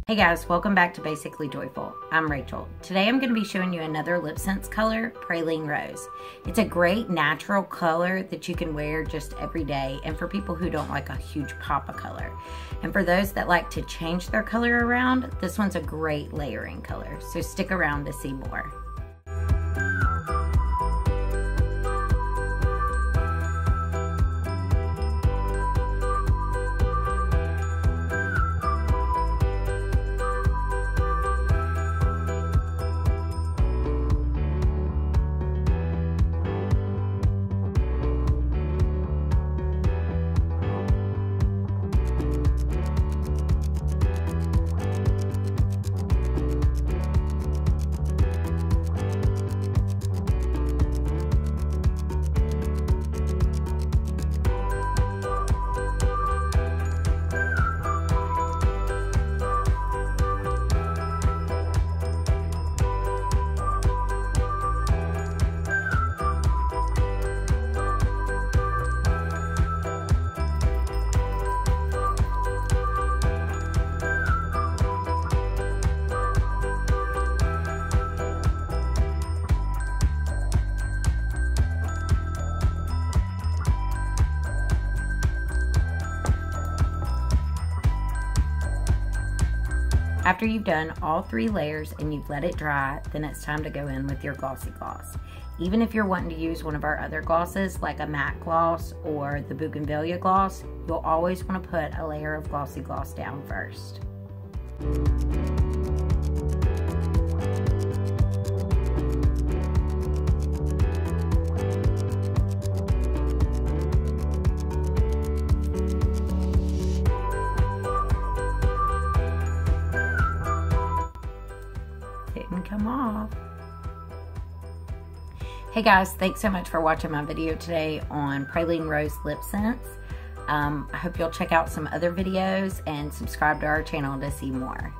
Hey guys, welcome back to Basically Joyful. I'm Rachel. Today I'm going to be showing you another LipSense color, Praline Rose. It's a great natural color that you can wear just every day, and for people who don't like a huge pop of color. And for those that like to change their color around, this one's a great layering color, so stick around to see more. After you've done all 3 layers and you've let it dry, then it's time to go in with your glossy gloss. Even if you're wanting to use one of our other glosses, like a matte gloss or the Bougainvillea gloss, you'll always want to put a layer of glossy gloss down first. Didn't come off. Hey guys, thanks so much for watching my video today on Praline Rose LipSense. I hope you'll check out some other videos and subscribe to our channel to see more.